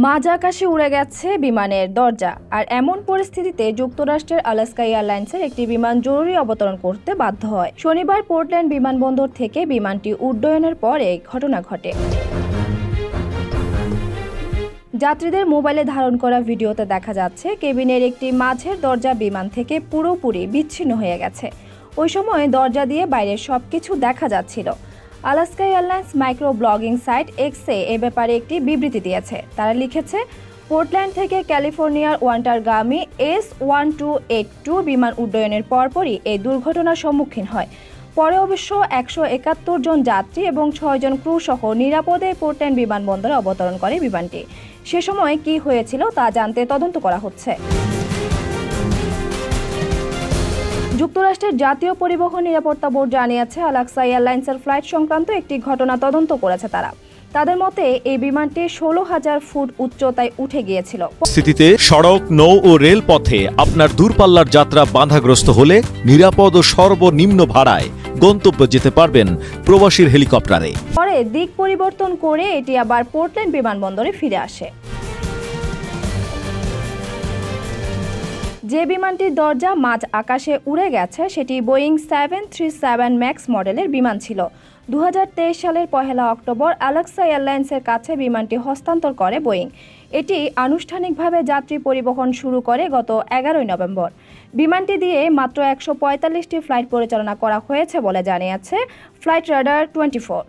মাঝ আকাশে উড়ে গেছে বিমানের দরজা। আর এমন পরিস্থিতিতে যুক্তরাষ্ট্রের আলাস্কা এয়ারলাইন্সের একটি বিমান জরুরি অবতরণ করতে বাধ্য হয়। শনিবার পোর্টল্যান্ড বিমানবন্দর থেকে বিমানটি উড্ডয়নের পরে ঘটনা ঘটে। যাত্রীদের মোবাইলে ধারণ করা ভিডিওতে দেখা যাচ্ছে কেবিনের একটি মাঝের দরজা বিমান থেকে পুরোপুরি বিচ্ছিন্ন হয়ে গেছে। ওই সময় দরজা দিয়ে বাইরের সবকিছু দেখা যাচ্ছিল। Alaska Airlines micro blogging site এক্সে এ ব্যাপারে একটি বিবৃতি দিয়েছে। তারা লিখেছে, পোর্টল্যান্ড থেকে ক্যালিফোর্নিয়ার ওয়ান্টারগামী S1282 বিমান উড্ডয়নের পরপরই এই দুর্ঘটনার সম্মুখীন হয়। পরে অবশ্য 171 জন যাত্রী এবং 6 জন ক্রু সহ নিরাপদে পোর্টল্যান্ড বিমানবন্দরে অবতরণ করে বিমানটি। সে সময় কি হয়েছিল তা জানতে তদন্ত করা হচ্ছে। যুক্তরাষ্ট্রের জাতীয় পরিবহন নিরাপত্তা বোর্ড জানিয়েছে, আলাস্কা এয়ারলাইন্সের ফ্লাইট সংক্রান্ত একটি ঘটনা তদন্ত করেছে তারা। তাদের মতে এই বিমানটি 16,000 ফুট উচ্চতায় উঠে গিয়েছিল। স্থিতিতে সড়ক, নৌ ও রেল পথে আপনার দূরপাল্লার যাত্রা বাধাগ্রস্ত হলে নিরাপদ ও সর্বনিম্ন ভাড়ায় গন্তব্য যেতে পারবেন প্রবাসীর হেলিকপ্টারে। পরে দিক পরিবর্তন করে এটি আবার পোর্টল্যান্ড বিমানবন্দরে ফিরে আসে। যে বিমানটির দরজা মাঝ আকাশে উড়ে গেছে সেটি বোয়িং 737 ম্যাক্স মডেলের বিমান ছিল। 2023 সালের 1 অক্টোবর আলাস্কা এয়ারলাইন্সের কাছে বিমানটি হস্তান্তর করে বোয়িং। এটি আনুষ্ঠানিকভাবে যাত্রী পরিবহন শুরু করে গত 11 নভেম্বর। বিমানটি দিয়ে মাত্র 145টি ফ্লাইট পরিচালনা করা হয়েছে বলে জানিয়েছে ফ্লাইট রাডার 24।